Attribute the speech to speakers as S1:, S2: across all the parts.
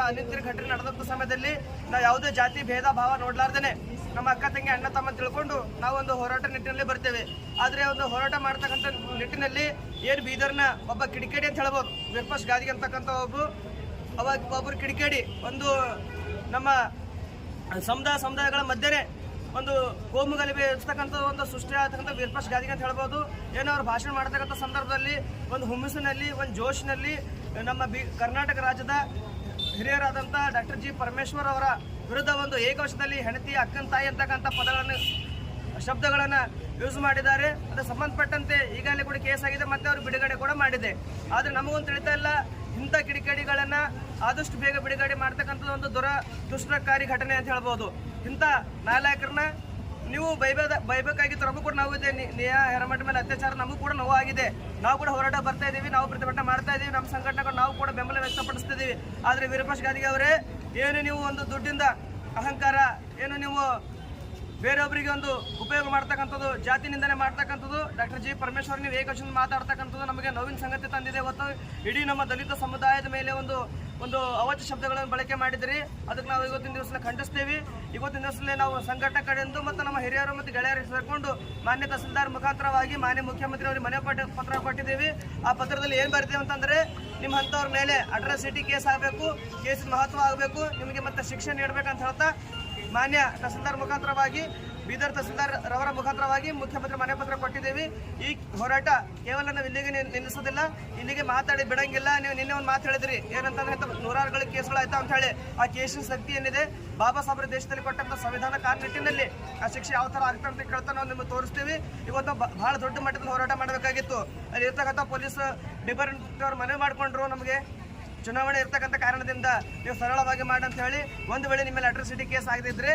S1: ಅನಿಂತಿನ ಘಟನೆ ನಡೆದಂಥ ಸಮಯದಲ್ಲಿ ನಾವು ಯಾವುದೇ ಜಾತಿ ಭೇದ ಭಾವ ನೋಡ್ಲಾರ್ದೇನೆ ನಮ್ಮ ಅಕ್ಕ ತಂಗಿ ಅಣ್ಣ ತಮ್ಮ ತಿಳ್ಕೊಂಡು ನಾವು ಒಂದು ಹೋರಾಟ ನಿಟ್ಟಿನಲ್ಲಿ ಬರ್ತೇವೆ. ಆದರೆ ಒಂದು ಹೋರಾಟ ಮಾಡ್ತಕ್ಕಂಥ ನಿಟ್ಟಿನಲ್ಲಿ ಏನು ಬೀದರ್ನ ಒಬ್ಬ ಕಿಡಿಕೇಡಿ ಅಂತ ಹೇಳ್ಬೋದು, ವಿರ್ಪಶ್ ಗಾದಿಗೆ ಅಂತಕ್ಕಂಥ ಒಬ್ಬರು ಕಿಡಿಕೇಡಿ ಒಂದು ನಮ್ಮ ಸಮುದಾಯಗಳ ಮಧ್ಯೆ ಒಂದು ಕೋಮು ಗಲಭೆ ಇರ್ತಕ್ಕಂಥ ಒಂದು ಸೃಷ್ಟಿ ಆಗ್ತಕ್ಕಂಥ ವಿರ್ಪಶ್ ಗಾದಿಗೆ ಅಂತ ಹೇಳ್ಬೋದು. ಏನೋ ಅವ್ರು ಭಾಷಣ ಮಾಡ್ತಕ್ಕಂಥ ಸಂದರ್ಭದಲ್ಲಿ ಒಂದು ಹುಮ್ಮಸ್ಸಿನಲ್ಲಿ ಒಂದು ಜೋಶಿನಲ್ಲಿ ನಮ್ಮ ಕರ್ನಾಟಕ ರಾಜ್ಯದ ಹಿರಿಯರಾದಂಥ ಡಾಕ್ಟರ್ ಜಿ ಪರಮೇಶ್ವರ್ ಅವರ ವಿರುದ್ಧ ಒಂದು ಏಕವಚನದಲ್ಲಿ ಹೆಂಡತಿ ಅಕ್ಕನ ತಾಯಿ ಅಂತಕ್ಕಂಥ ಶಬ್ದಗಳನ್ನು ಯೂಸ್ ಮಾಡಿದ್ದಾರೆ. ಅದು ಸಂಬಂಧಪಟ್ಟಂತೆ ಈಗಾಗಲೇ ಕೂಡ ಕೇಸ್ ಆಗಿದೆ, ಮತ್ತೆ ಅವರು ಬಿಡುಗಡೆ ಕೂಡ ಮಾಡಿದೆ. ಆದರೆ ನಮಗೊಂದು ತಿಳಿತಾ ಇಲ್ಲ, ಇಂಥ ಕಿಡಿಕೇಡಿಗಳನ್ನು ಆದಷ್ಟು ಬೇಗ ಬಿಡುಗಡೆ ಮಾಡ್ತಕ್ಕಂಥದ್ದು ಒಂದು ದುಷ್ಟಕಾರಿ ಘಟನೆ ಅಂತ ಹೇಳ್ಬೋದು. ಇಂಥ ನಾಯಕರನ್ನ ನೀವು ಬೈಬೇಕಾಗಿತ್ತು. ನಮಗೂ ಕೂಡ ನಾವು ಇದೆ ನೇಹಾ ಹಿರೇಮಠ ಮೇಲೆ ಅತ್ಯಾಚಾರ ನಮಗೂ ಕೂಡ ನೋವು ಆಗಿದೆ. ನಾವು ಕೂಡ ಹೋರಾಟ ಬರ್ತಾ ಇದ್ದೀವಿ, ನಾವು ಪ್ರತಿಭಟನೆ ಮಾಡ್ತಾ ಇದ್ದೀವಿ, ನಮ್ಮ ಸಂಘಟನೆಗಳು ನಾವು ಕೂಡ ಬೆಂಬಲ ವ್ಯಕ್ತಪಡಿಸ್ತಿದ್ದೀವಿ. ಆದರೆ ವಿರೂಪಾಕ್ಷ ಗಾದಿಗೆ ಅವರೇ, ಏನು ನೀವು ಒಂದು ದುಡ್ಡಿಂದ ಅಹಂಕಾರ, ಏನು ನೀವು ಬೇರೊಬ್ಬರಿಗೆ ಒಂದು ಉಪಯೋಗ ಮಾಡ್ತಕ್ಕಂಥದ್ದು, ಜಾತಿ ನಿಂದನೆ ಮಾಡ್ತಕ್ಕಂಥದ್ದು, ಡಾಕ್ಟರ್ ಜಿ ಪರಮೇಶ್ವರ್ ನೀವು ಏಕವಚನ ಮಾತಾಡ್ತಕ್ಕಂಥದ್ದು ನಮಗೆ ನೋವಿನ ಸಂಗತಿ ತಂದಿದೆ. ಇವತ್ತು ಇಡೀ ನಮ್ಮ ದಲಿತ ಸಮುದಾಯದ ಮೇಲೆ ಒಂದು ಅವಾಚ್ಯ ಶಬ್ದಗಳನ್ನು ಬಳಕೆ ಮಾಡಿದಿರಿ. ಅದಕ್ಕೆ ನಾವು ಇವತ್ತಿನ ದಿವಸ ಖಂಡಿಸ್ತೀವಿ. ಇವತ್ತಿನ ದಿವಸದಲ್ಲಿ ನಾವು ಸಂಘಟನೆ ಕಡೆಯಿಂದ ಮತ್ತು ನಮ್ಮ ಹಿರಿಯರು ಮತ್ತು ಗೆಳೆಯರು ಸೇರಿಕೊಂಡು ಮಾನ್ಯ ತಹಸೀಲ್ದಾರ್ ಮುಖಾಂತರವಾಗಿ ಮಾನ್ಯ ಮುಖ್ಯಮಂತ್ರಿ ಅವರಿಗೆ ಮನೆ ಪತ್ರ ಕೊಟ್ಟಿದ್ದೀವಿ. ಆ ಪತ್ರದಲ್ಲಿ ಏನು ಬರ್ತೇವೆ ಅಂತಂದರೆ, ನಿಮ್ಮ ಅಂಥವ್ರ ಮೇಲೆ ಅಟ್ರಾಸಿಟಿ ಕೇಸ್ ಆಗಬೇಕು, ಕೇಸಿನ ಮಹತ್ವ ಆಗಬೇಕು, ನಿಮಗೆ ಮತ್ತೆ ಶಿಕ್ಷೆ ನೀಡಬೇಕಂತ ಹೇಳ್ತಾ ಮಾನ್ಯ ತಹಸೀಲ್ದಾರ್ ಮುಖಾಂತರವಾಗಿ, ಬೀದರ್ ತಹಸೀಲ್ದಾರ್ ರವರ ಮುಖಾಂತರವಾಗಿ ಮುಖ್ಯಮಂತ್ರಿ ಮನೆ ಪತ್ರ ಕೊಟ್ಟಿದ್ದೀವಿ. ಈ ಹೋರಾಟ ಕೇವಲ ನಾವು ಇಲ್ಲಿಗೆ ನಿಲ್ಲಿಸೋದಿಲ್ಲ, ಇಲ್ಲಿಗೆ ಮಾತಾಡಿ ಬಿಡಂಗಿಲ್ಲ. ನೀವು ನಿನ್ನೆ ಒಂದು ಮಾತು ಹೇಳಿದ್ರಿ, ಏನಂತಂದ್ರೆ ನೂರಾರುಗಳ ಕೇಸ್ಗಳು ಆಯ್ತಾ ಅಂತ ಹೇಳಿ. ಆ ಕೇಸಿನ ಶಕ್ತಿ ಏನಿದೆ, ಬಾಬಾ ಸಾಹೇಬ್ರ ದೇಶದಲ್ಲಿ ಕೊಟ್ಟಂಥ ಸಂವಿಧಾನ ನಿಟ್ಟಿನಲ್ಲಿ ಆ ಶಿಕ್ಷೆ ಯಾವ ಥರ ಆಗ್ತಾ ಅಂತ ಕೇಳ್ತಾ ನಾವು ನಿಮಗೆ ತೋರಿಸ್ತೀವಿ. ಇವತ್ತು ಬಹಳ ದೊಡ್ಡ ಮಟ್ಟದಲ್ಲಿ ಹೋರಾಟ ಮಾಡಬೇಕಾಗಿತ್ತು. ಅಲ್ಲಿ ಇರ್ತಕ್ಕಂಥ ಪೊಲೀಸ್ ಡಿಪಾರ್ಟ್ಮೆಂಟ್ ಅವ್ರು ಮನವಿ ಮಾಡಿಕೊಂಡ್ರು, ನಮಗೆ ಚುನಾವಣೆ ಇರ್ತಕ್ಕಂಥ ಕಾರಣದಿಂದ ನೀವು ಸರಳವಾಗಿ ಮಾಡಿ ಅಂತ ಹೇಳಿ. ಒಂದು ವೇಳೆ ನಿಮ್ಮ ಮೇಲೆ ಅಟ್ರಾಸಿಟಿ ಕೇಸ್ ಆಗದಿದ್ರೆ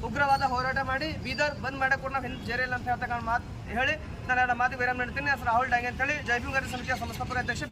S1: ಉಗ್ರವಾದ ಹೋರಾಟ ಮಾಡಿ ಬೀದರ್ ಬಂದ್ ಮಾಡಕ್ಕೆ ಕೂಡ ನಾವು ಹಿಂದೆ ಜೇರಿಲ್ಲ ಅಂತ ಹೇಳ್ತಕ್ಕಂಥ ಮಾತು ಹೇಳಿ ನಾನು ಮಾತು ವಿರಾಮ ನೀಡ್ತೀನಿ. ರಾಹುಲ್ ಡಾಂಗೆ ಅಂತ ಹೇಳಿ ಜೈ ಭೀಮ್ ಸಮಿತಿಯ ಸಂಸ್ಥಾಪಕ ಅಧ್ಯಕ್ಷ.